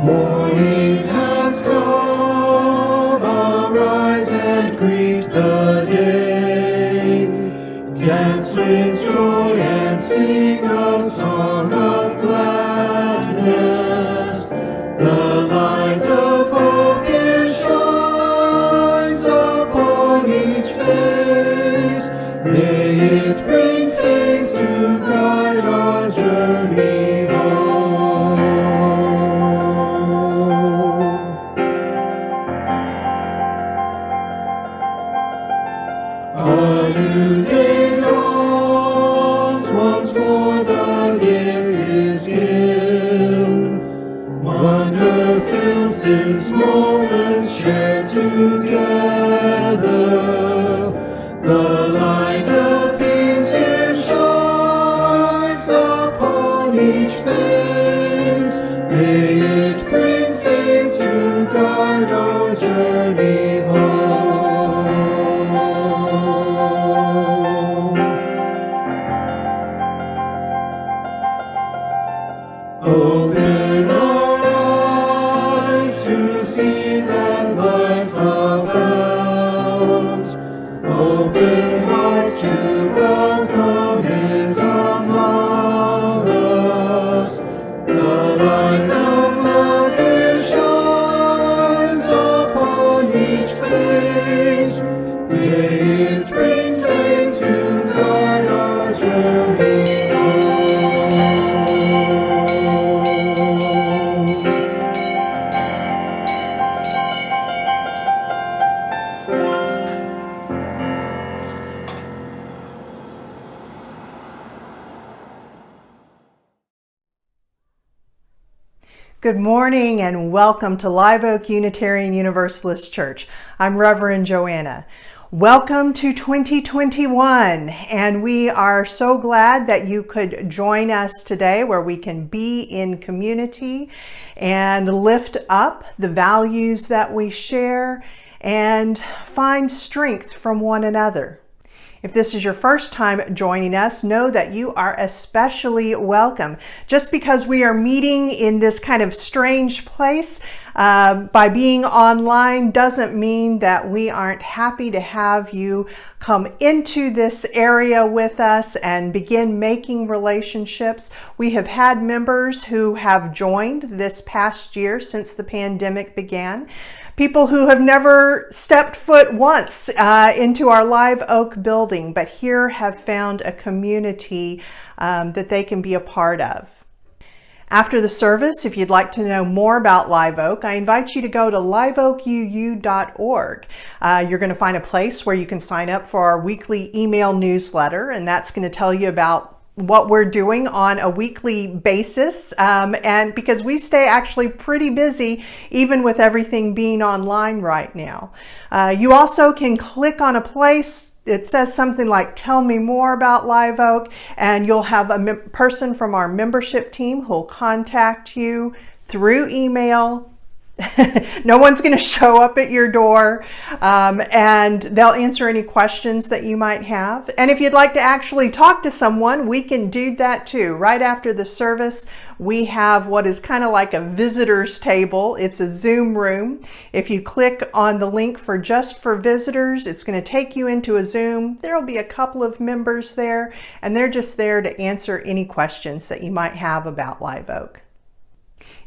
Morning has come, arise and greet the day. Dance with joy and sing a song of gladness. The light of hope it shines upon each face. May it bring faith to guide our journey home. A new day dawns, once more the gift is given. Wonder fills this moment shared together. The light of peace it shines upon each face. May it bring faith to guide our journey home. Open our eyes to see that life abounds. Open hearts to welcome it among us. The light of love it shines upon each face. May it bring faith to guide our journey home. Good morning and welcome to Live Oak Unitarian Universalist Church. I'm Reverend Joanna. Welcome to 2021, and we are so glad that you could join us today where we can be in community and lift up the values that we share and find strength from one another. If this is your first time joining us, know that you are especially welcome. Just because we are meeting in this kind of strange place by being online doesn't mean that we aren't happy to have you come into this area with us and begin making relationships. We have had members who have joined this past year since the pandemic began. People who have never stepped foot once into our Live Oak building, but here have found a community that they can be a part of. After the service, if you'd like to know more about Live Oak, I invite you to go to liveoakuu.org. You're going to find a place where you can sign up for our weekly email newsletter, and that's going to tell you about what we're doing on a weekly basis, and because we stay actually pretty busy even with everything being online right now. You also can click on a place. It says something like tell me more about Live Oak, and you'll have a person from our membership team who'll contact you through email. No one's going to show up at your door, and they'll answer any questions that you might have. And if you'd like to actually talk to someone, we can do that too. Right after the service, we have what is kind of like a visitor's table. It's a Zoom room. If you click on the link for just for visitors, it's going to take you into a Zoom. There'll be a couple of members there, and they're just there to answer any questions that you might have about Live Oak.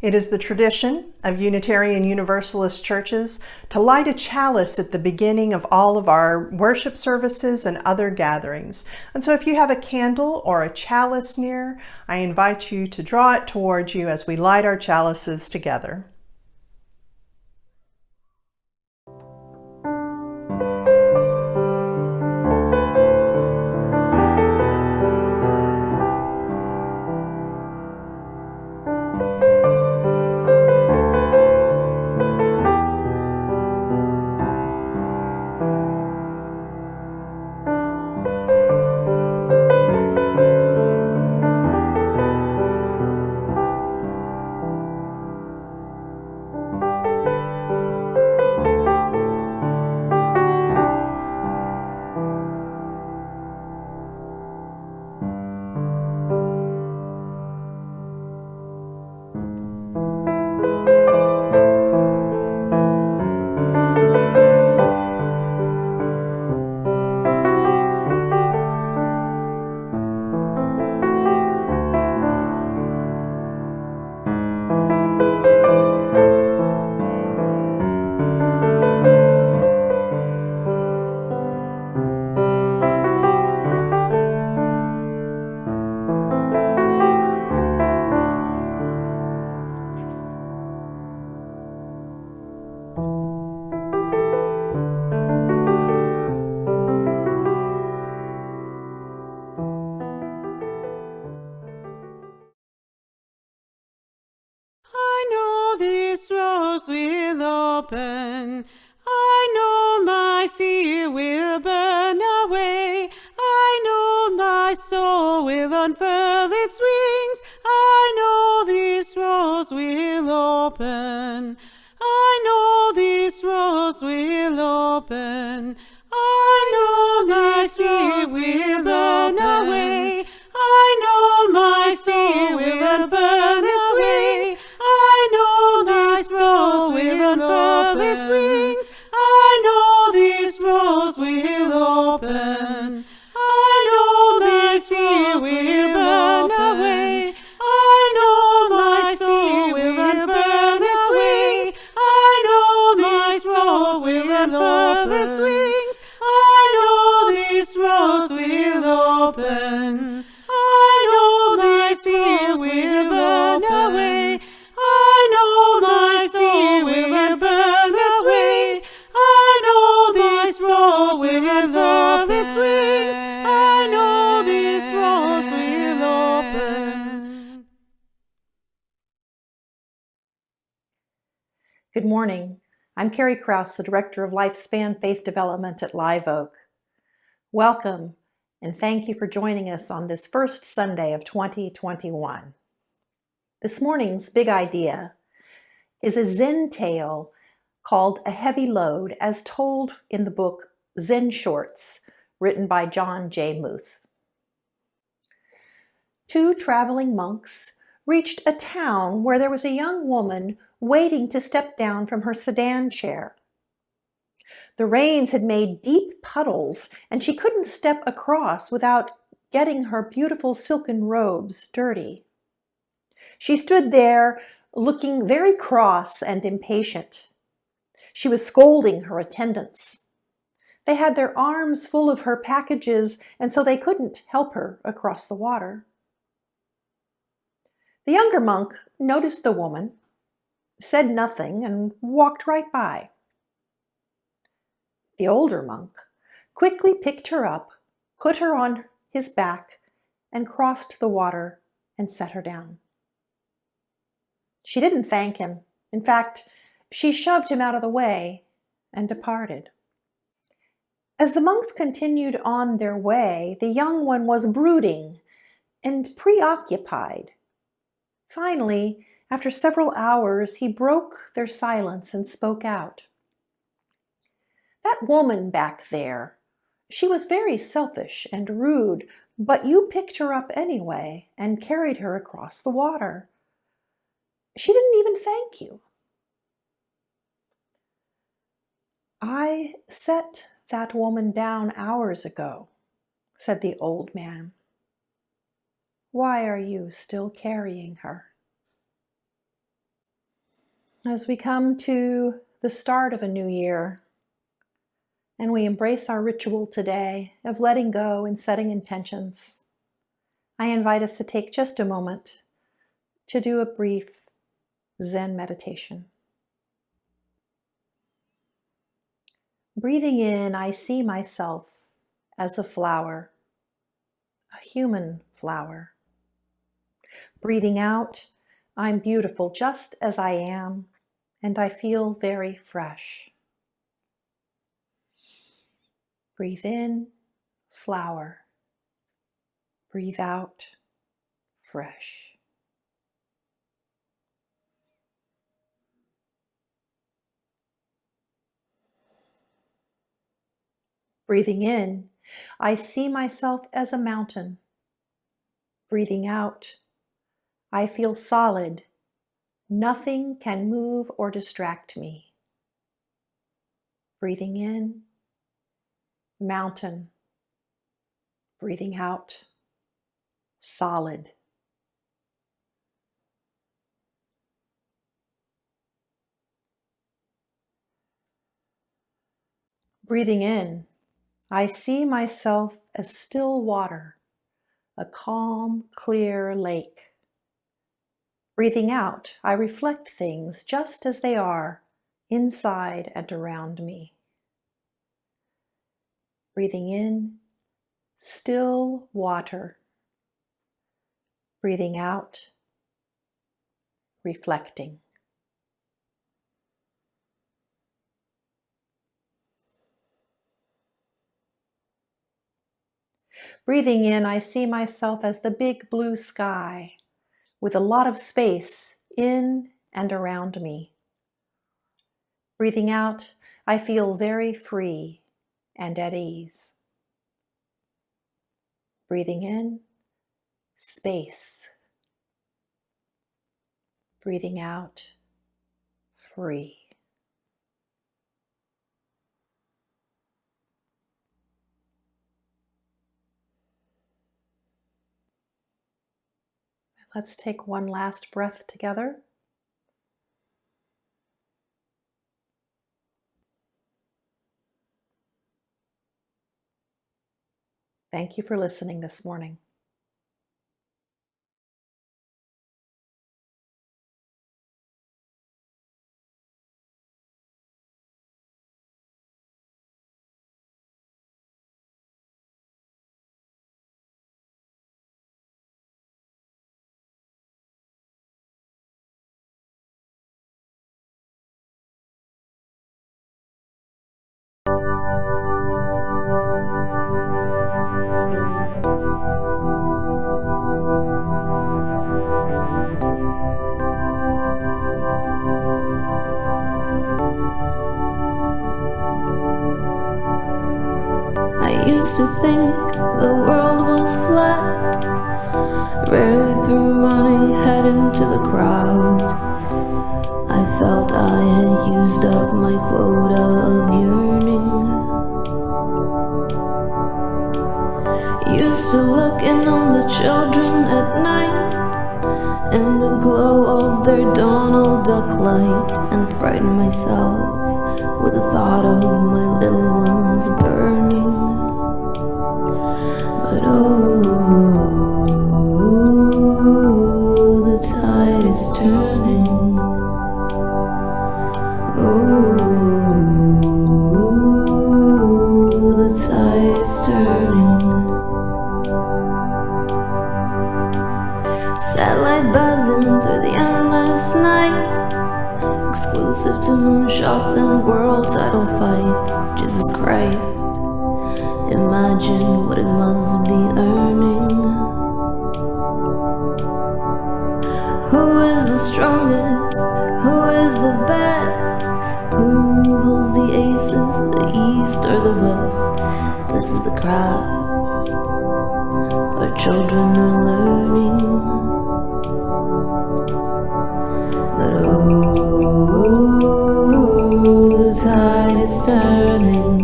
It is the tradition of Unitarian Universalist churches to light a chalice at the beginning of all of our worship services and other gatherings. And so if you have a candle or a chalice near, I invite you to draw it towards you as we light our chalices together. rose will open. I know my fear will burn away. I know my soul will unfurl its wings. I know this rose will open. I know this rose will open. I know my fear will burn away. I know my soul will unfurl its wings. I know this rose will unfurl its wings. I know this rose will open. I know this rose will burn away. I know my soul will unfurl its wings. I know this rose will unfurl its wings. I know this rose will open. I know my fear will burn away. I know my soul will unfurl its wings. I know this rose will unfurl its wings. I know this rose will open. Good morning. I'm Carrie Krause, the Director of Lifespan Faith Development at Live Oak. Welcome, and thank you for joining us on this first Sunday of 2021. This morning's big idea is a Zen tale called A Heavy Load, as told in the book Zen Shorts, written by John J. Muth. Two traveling monks reached a town where there was a young woman waiting to step down from her sedan chair. The rains had made deep puddles, and she couldn't step across without getting her beautiful silken robes dirty. She stood there looking very cross and impatient. She was scolding her attendants. They had their arms full of her packages, and so they couldn't help her across the water. The younger monk noticed the woman, said nothing, and walked right by. The older monk quickly picked her up, put her on his back, and crossed the water and set her down. She didn't thank him. In fact, she shoved him out of the way and departed. As the monks continued on their way, the young one was brooding and preoccupied. Finally, after several hours, he broke their silence and spoke out. "That woman back there, she was very selfish and rude, but you picked her up anyway and carried her across the water. She didn't even thank you." "I set that woman down hours ago," said the old man. "Why are you still carrying her?" As we come to the start of a new year, and we embrace our ritual today of letting go and setting intentions, I invite us to take just a moment to do a brief Zen meditation. Breathing in, I see myself as a flower, a human flower. Breathing out, I'm beautiful just as I am, and I feel very fresh. Breathe in, flower. Breathe out, fresh. Breathing in, I see myself as a mountain. Breathing out, I feel solid. Nothing can move or distract me. Breathing in, mountain. Breathing out, solid. Breathing in, I see myself as still water, a calm, clear lake. Breathing out, I reflect things just as they are, inside and around me. Breathing in, still water. Breathing out, reflecting. Breathing in, I see myself as the big blue sky with a lot of space in and around me. Breathing out, I feel very free and at ease. Breathing in, space. Breathing out, free. Let's take one last breath together. Thank you for listening this morning. I used to think the world was flat, rarely threw my head into the crowd. I felt I had used up my quota of yearning. Used to look in on the children at night, in the glow of their Donald Duck light, and frighten myself with the thought of my little ones burning. But oh, the tide is turning. Oh, the tide is turning. Satellite buzzing through the endless night, exclusive to moonshots and world title fights. Jesus Christ, imagine what it must be earning. Who is the strongest? Who is the best? Who holds the aces, the east or the west? This is the craft our children are learning. But oh, the tide is turning.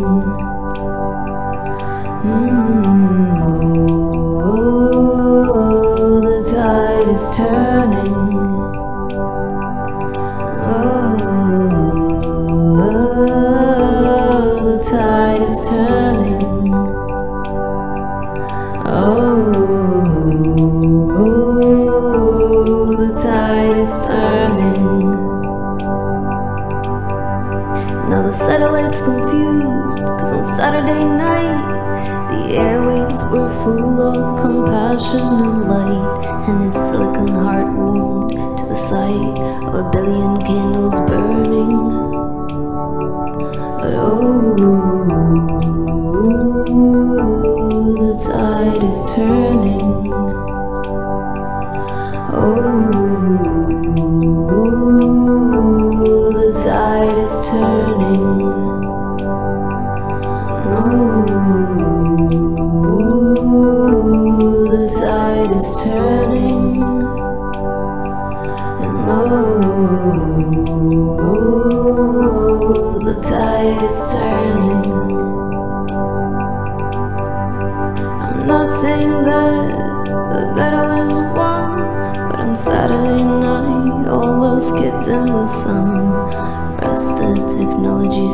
Oh, the tide is turning. Oh, the tide is turning. Oh, the tide is turning. Now the satellite's confused, 'cause on Saturday night the airwaves were full of compassion and light, and his silicon heart warmed to the sight of a billion candles burning. But oh, the tide is turning. Oh, the tide is turning. Oh, the tide is turning. And oh, the tide is turning. I'm not saying that the battle is won, but on Saturday night all those kids in the sun rested, technology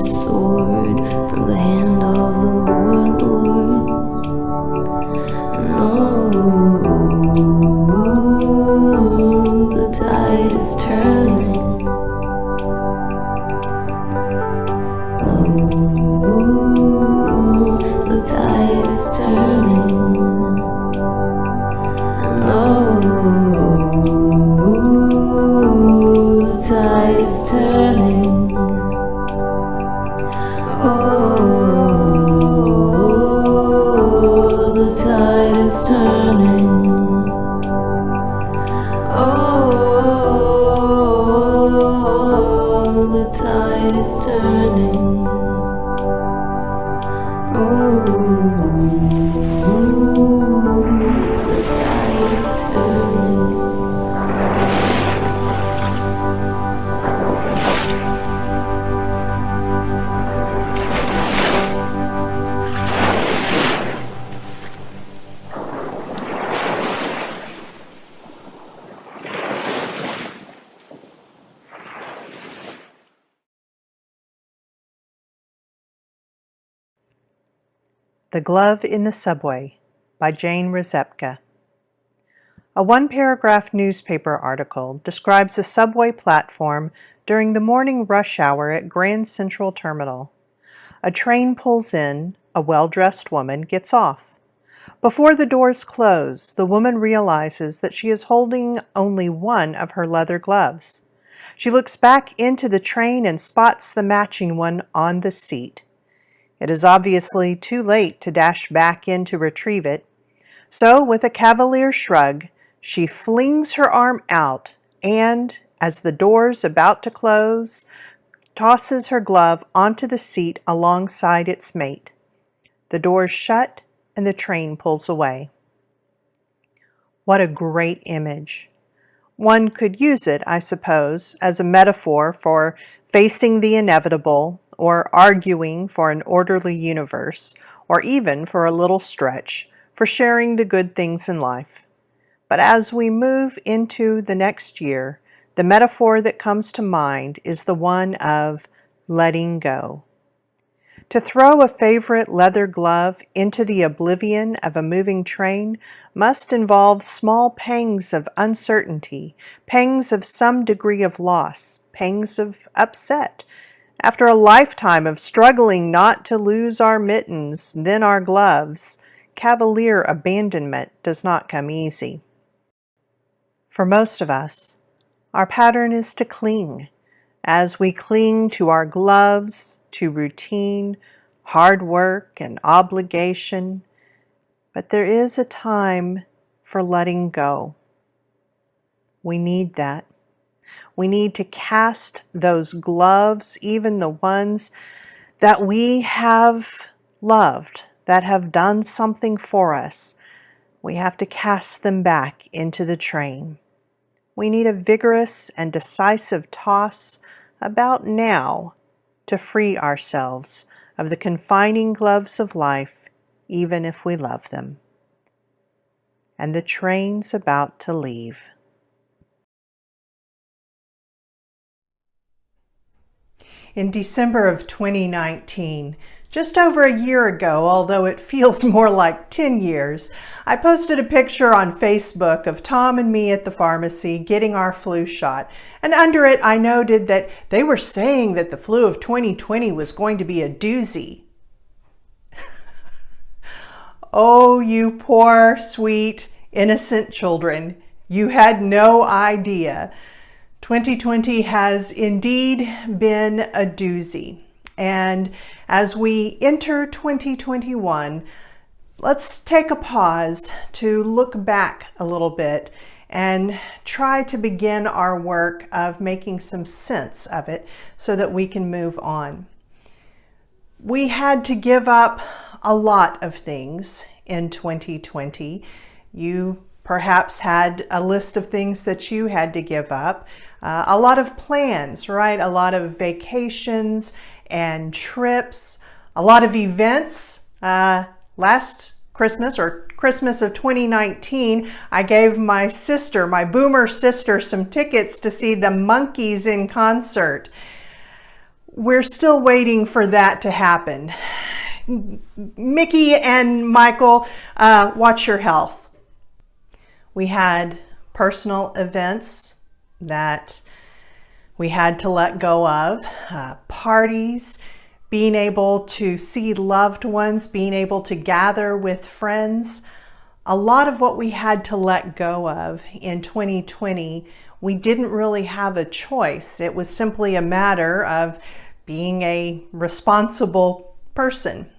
turning. Oh, the tide is turning. The Glove in the Subway by Jane Rzepka. A one-paragraph newspaper article describes a subway platform during the morning rush hour at Grand Central Terminal. A train pulls in, a well-dressed woman gets off. Before the doors close, the woman realizes that she is holding only one of her leather gloves. She looks back into the train and spots the matching one on the seat. It is obviously too late to dash back in to retrieve it, so with a cavalier shrug, she flings her arm out and, as the door's about to close, tosses her glove onto the seat alongside its mate. The doors shut and the train pulls away. What a great image. One could use it, I suppose, as a metaphor for facing the inevitable, or arguing for an orderly universe, or even for a little stretch, for sharing the good things in life. But as we move into the next year, the metaphor that comes to mind is the one of letting go. To throw a favorite leather glove into the oblivion of a moving train must involve small pangs of uncertainty, pangs of some degree of loss, pangs of upset. After a lifetime of struggling not to lose our mittens, then our gloves, cavalier abandonment does not come easy. For most of us, our pattern is to cling. As we cling to our gloves, to routine, hard work, and obligation, but there is a time for letting go. We need that. We need to cast those gloves, even the ones that we have loved, that have done something for us. We have to cast them back into the train. We need a vigorous and decisive toss about now to free ourselves of the confining gloves of life, even if we love them. And the train's about to leave. In December of 2019, just over a year ago, although it feels more like 10 years, I posted a picture on Facebook of Tom and me at the pharmacy getting our flu shot. And under it, I noted that they were saying that the flu of 2020 was going to be a doozy. Oh, you poor, sweet, innocent children. You had no idea. 2020 has indeed been a doozy. And as we enter 2021, let's take a pause to look back a little bit and try to begin our work of making some sense of it so that we can move on. We had to give up a lot of things in 2020. You perhaps had a list of things that you had to give up. A lot of plans, right? A lot of vacations and trips, a lot of events. Last Christmas or Christmas of 2019, I gave my sister, my boomer sister, some tickets to see the Monkees in concert. We're still waiting for that to happen. Mickey and Michael, watch your health. We had personal events that we had to let go of, parties, being able to see loved ones, being able to gather with friends. A lot of what we had to let go of in 2020, we didn't really have a choice. It was simply a matter of being a responsible person.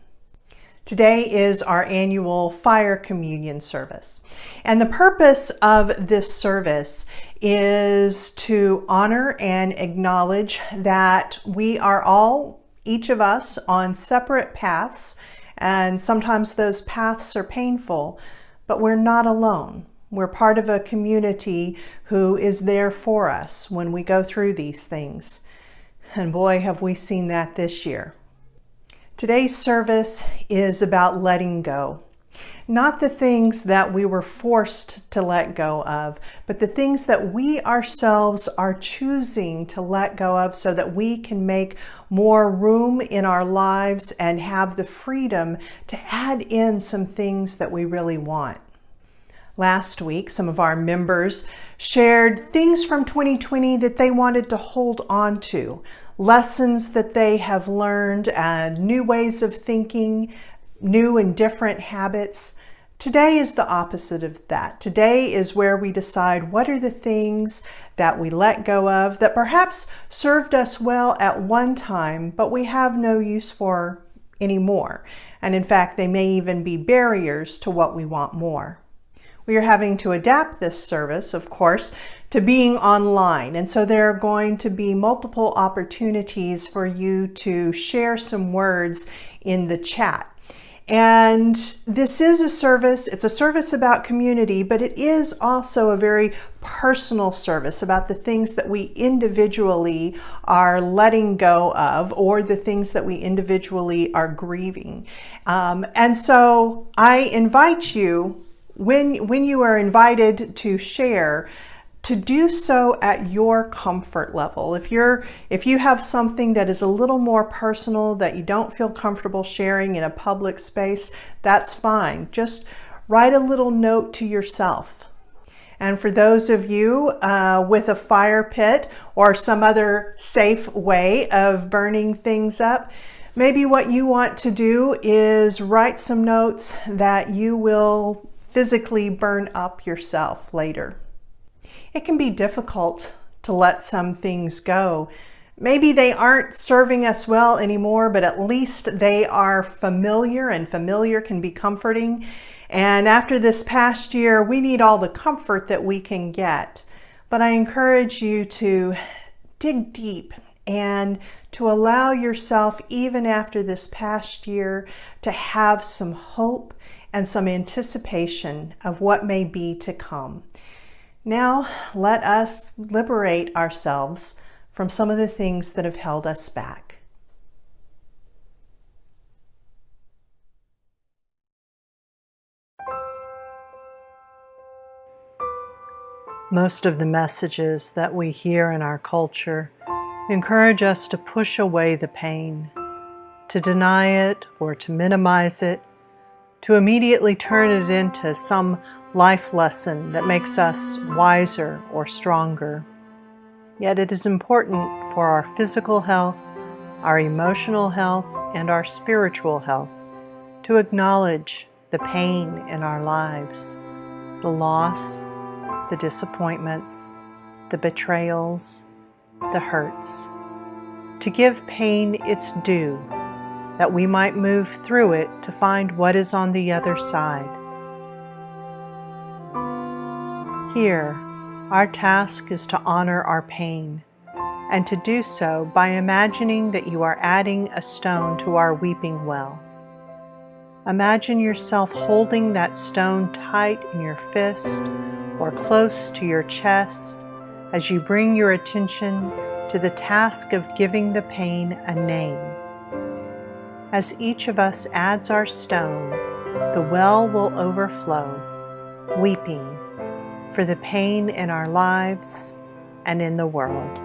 Today is our annual fire communion service. And the purpose of this service is to honor and acknowledge that we are all, each of us, on separate paths, and sometimes those paths are painful, but we're not alone. We're part of a community who is there for us when we go through these things. And boy, have we seen that this year. Today's service is about letting go. Not the things that we were forced to let go of, but the things that we ourselves are choosing to let go of so that we can make more room in our lives and have the freedom to add in some things that we really want. Last week, some of our members shared things from 2020 that they wanted to hold on to, lessons that they have learned, and new ways of thinking, new and different habits. Today is the opposite of that. Today is where we decide what are the things that we let go of that perhaps served us well at one time, but we have no use for anymore. And in fact, they may even be barriers to what we want more. We are having to adapt this service, of course, to being online. And so there are going to be multiple opportunities for you to share some words in the chat. And this is a service, it's a service about community, but it is also a very personal service about the things that we individually are letting go of, or the things that we individually are grieving. And so I invite you, when you are invited to share, to do so at your comfort level. If you have something that is a little more personal that you don't feel comfortable sharing in a public space, that's fine. Just write a little note to yourself. And for those of you with a fire pit or some other safe way of burning things up, maybe what you want to do is write some notes that you will physically burn up yourself later. It can be difficult to let some things go. Maybe they aren't serving us well anymore, but at least they are familiar, and familiar can be comforting. And after this past year, we need all the comfort that we can get. But I encourage you to dig deep and to allow yourself, even after this past year, to have some hope and some anticipation of what may be to come. Now, let us liberate ourselves from some of the things that have held us back. Most of the messages that we hear in our culture encourage us to push away the pain, to deny it or to minimize it, to immediately turn it into some life lesson that makes us wiser or stronger. Yet it is important for our physical health, our emotional health, and our spiritual health to acknowledge the pain in our lives, the loss, the disappointments, the betrayals, the hurts, to give pain its due, that we might move through it to find what is on the other side. Here, our task is to honor our pain, and to do so by imagining that you are adding a stone to our weeping well. Imagine yourself holding that stone tight in your fist or close to your chest as you bring your attention to the task of giving the pain a name. As each of us adds our stone, the well will overflow, weeping for the pain in our lives and in the world.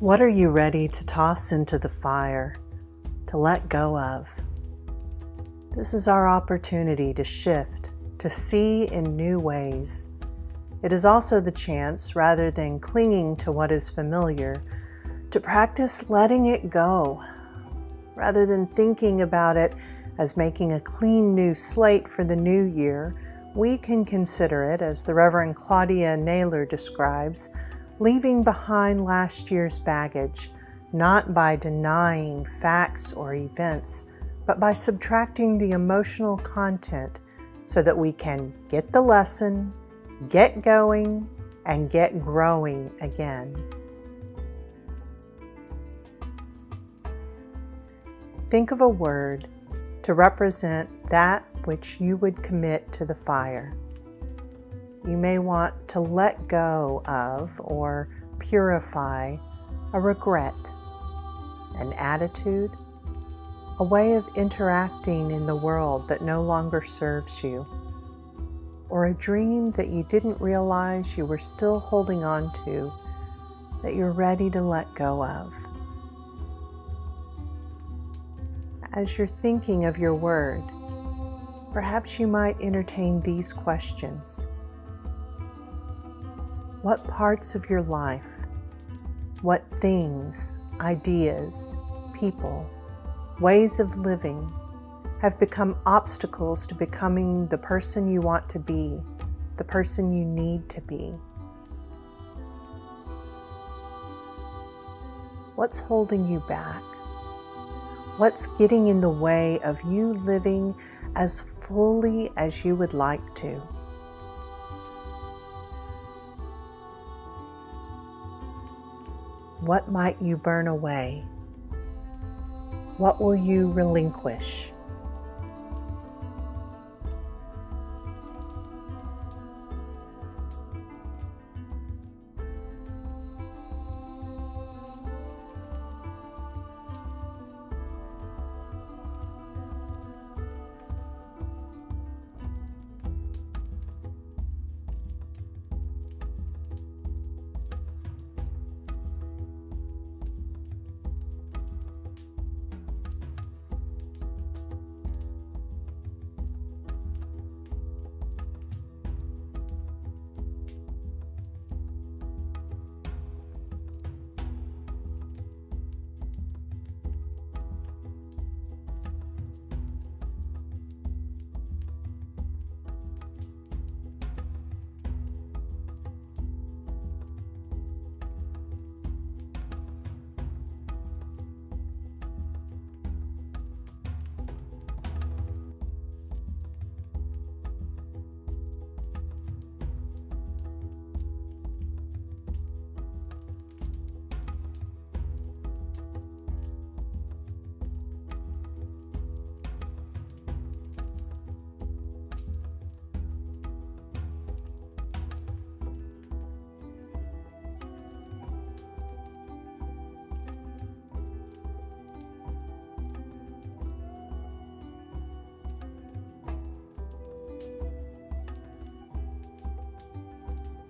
What are you ready to toss into the fire, to let go of? This is our opportunity to shift, to see in new ways. It is also the chance, rather than clinging to what is familiar, to practice letting it go. Rather than thinking about it as making a clean new slate for the new year, we can consider it, as the Reverend Claudia Naylor describes, leaving behind last year's baggage, not by denying facts or events, but by subtracting the emotional content so that we can get the lesson, get going, and get growing again. Think of a word to represent that which you would commit to the fire. You may want to let go of or purify a regret, an attitude, a way of interacting in the world that no longer serves you, or a dream that you didn't realize you were still holding on to that you're ready to let go of. As you're thinking of your word, perhaps you might entertain these questions. What parts of your life, what things, ideas, people, ways of living have become obstacles to becoming the person you want to be, the person you need to be? What's holding you back? What's getting in the way of you living as fully as you would like to? What might you burn away? What will you relinquish?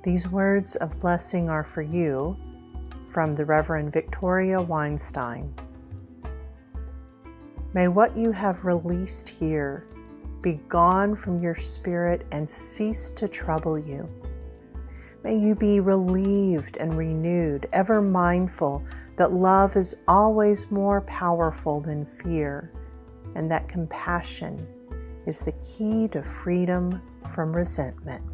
These words of blessing are for you from the Reverend Victoria Weinstein. May what you have released here be gone from your spirit and cease to trouble you. May you be relieved and renewed, ever mindful that love is always more powerful than fear, and that compassion is the key to freedom from resentment.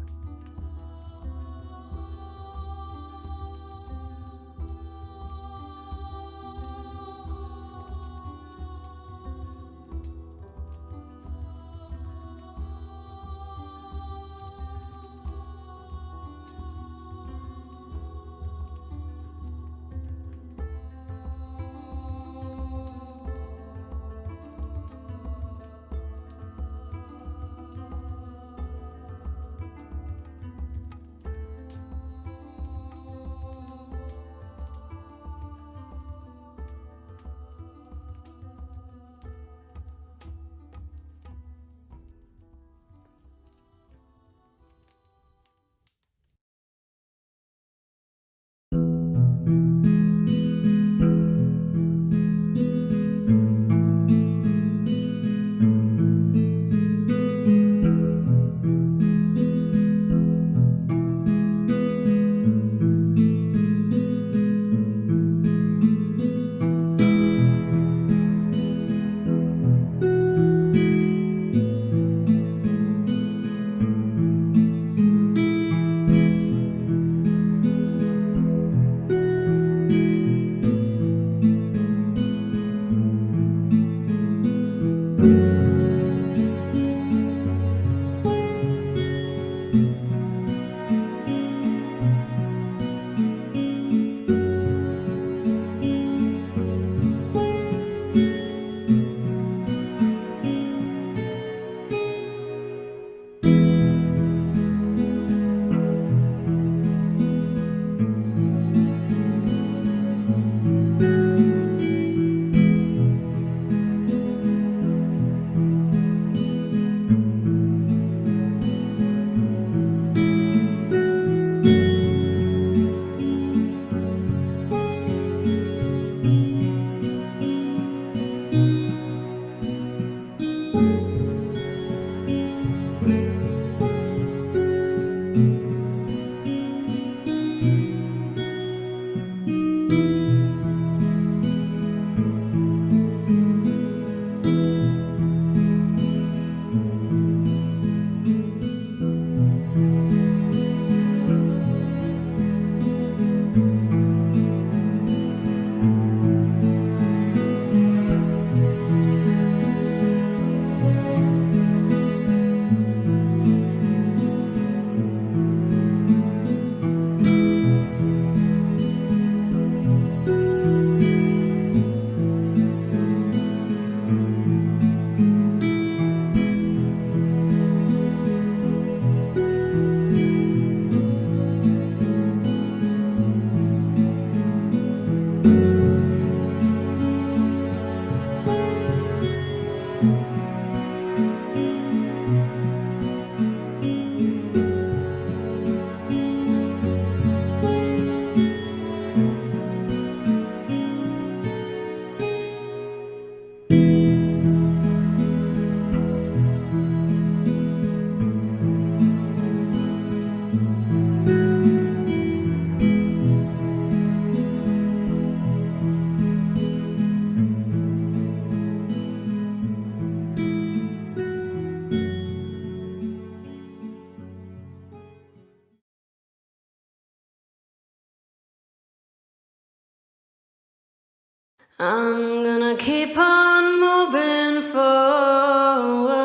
I'm gonna keep on moving forward.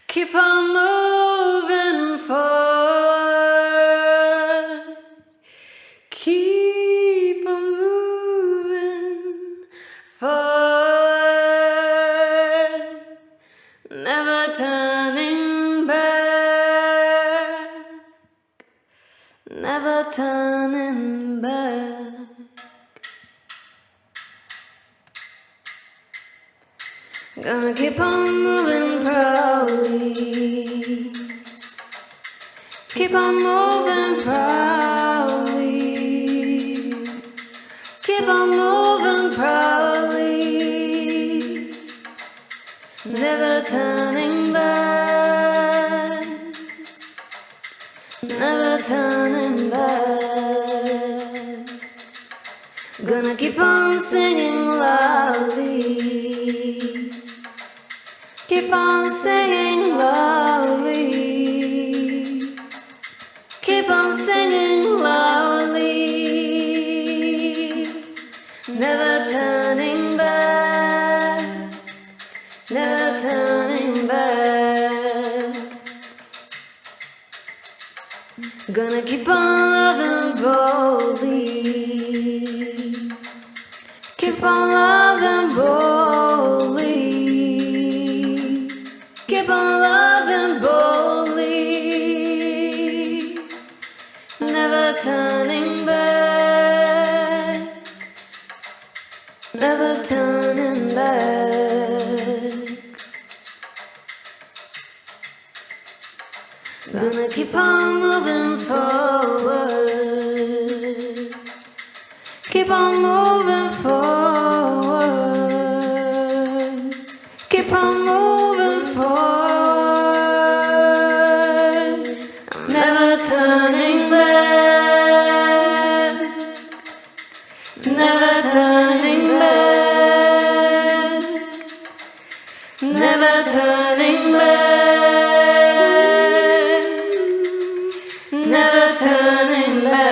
Keep on moving forward. Keep on moving forward. Never turning back. Never turning back. Gonna keep on moving proudly. Keep on moving proudly. Keep on moving proudly. Never turning back. Never turning back. Gonna keep on singing loudly. Keep on singing loudly. Keep on singing loudly. Never turning back. Never turning back. Gonna keep on loving boldly. Keep on loving boldly. Keep on loving boldly. Never turning back. Never turning back. Gonna keep on moving forward. Keep on moving forward. Keep on moving forward. Never turning back. Never turning back. Never turning back. Never turning back.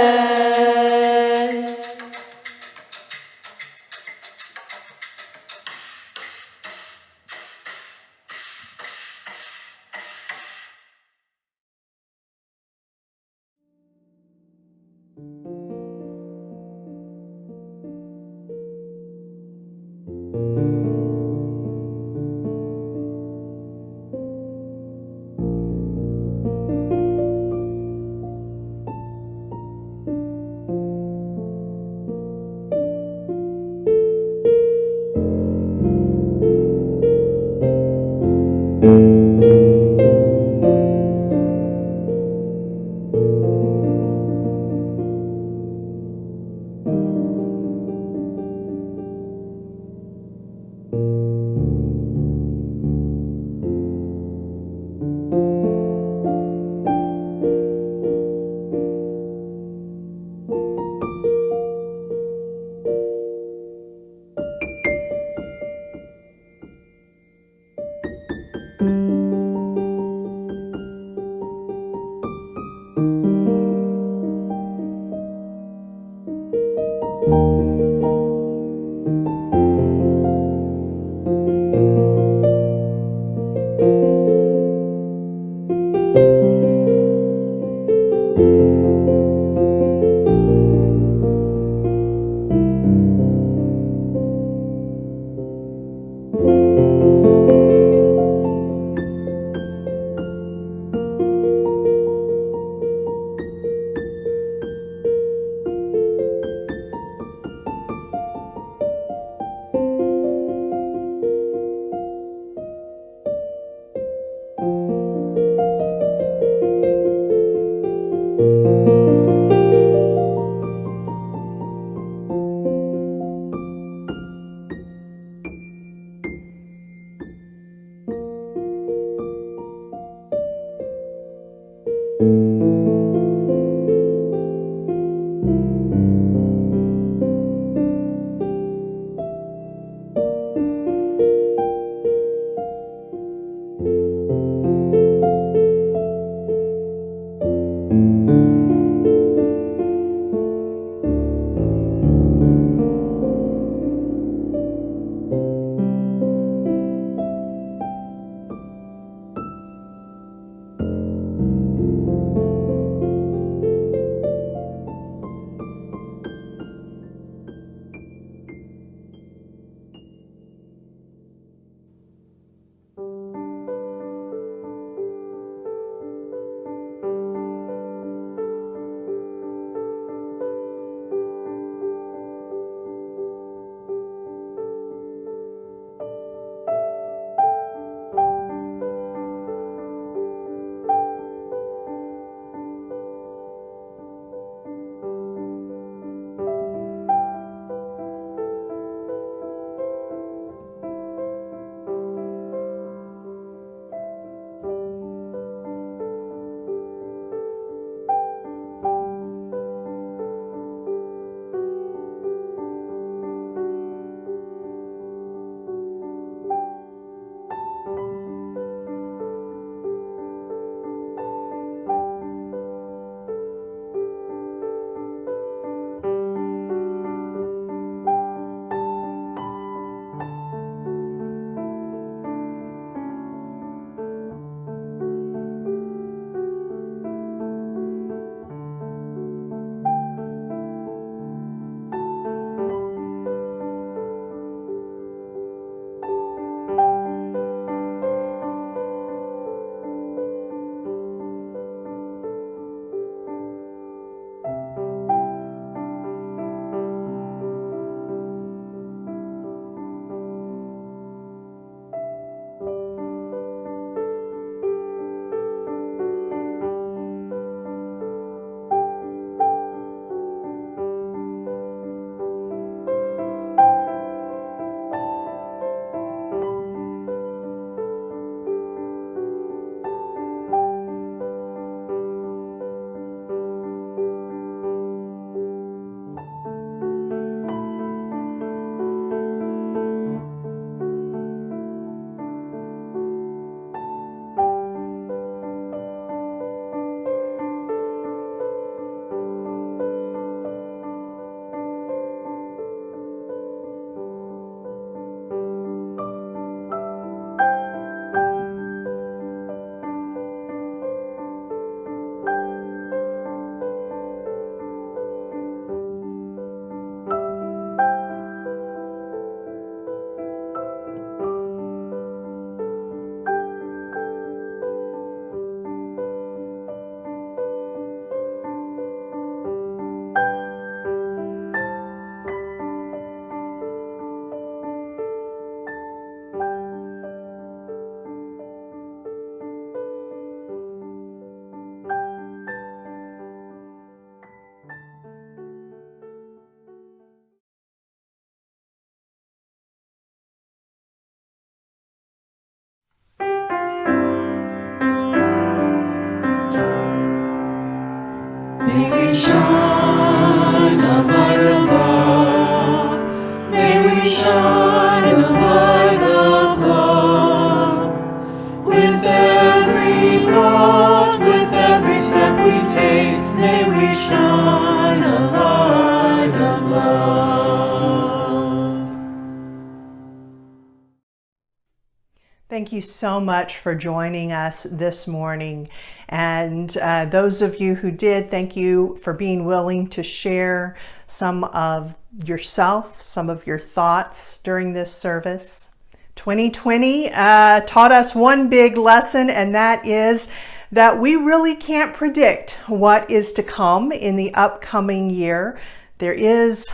Thank you so much for joining us this morning. And those of you who did, thank you for being willing to share some of yourself, some of your thoughts during this service. 2020 taught us one big lesson, and that is that we really can't predict what is to come in the upcoming year. There is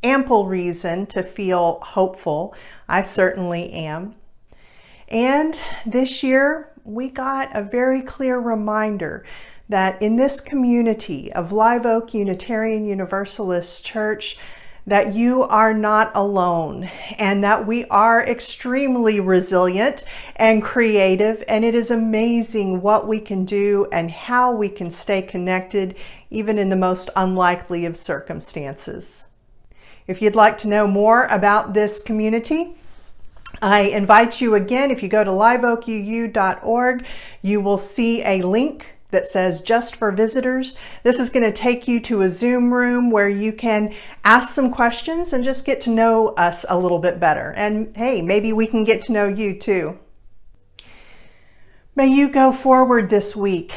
ample reason to feel hopeful. I certainly am. And this year, we got a very clear reminder that in this community of Live Oak Unitarian Universalist Church, that you are not alone and that we are extremely resilient and creative, and it is amazing what we can do and how we can stay connected even in the most unlikely of circumstances. If you'd like to know more about this community, I invite you again, if you go to liveoakuu.org, you will see a link that says just for visitors. This is going to take you to a Zoom room where you can ask some questions and just get to know us a little bit better. And hey, maybe we can get to know you too. May you go forward this week,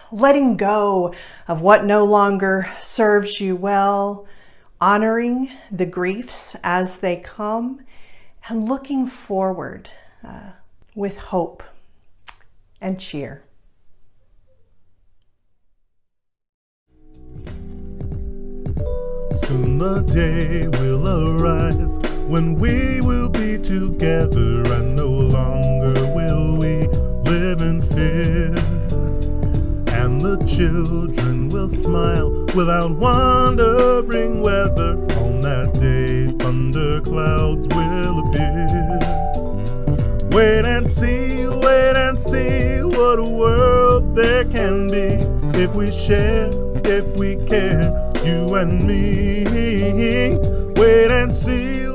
letting go of what no longer serves you well, honoring the griefs as they come, and looking forward with hope and cheer. Soon the day will arise when we will be together, and no longer will we live in fear. And the children will smile without wondering whether on that day thunder clouds will appear. Wait and see what a world there can be if we share, if we care, you and me. Wait and see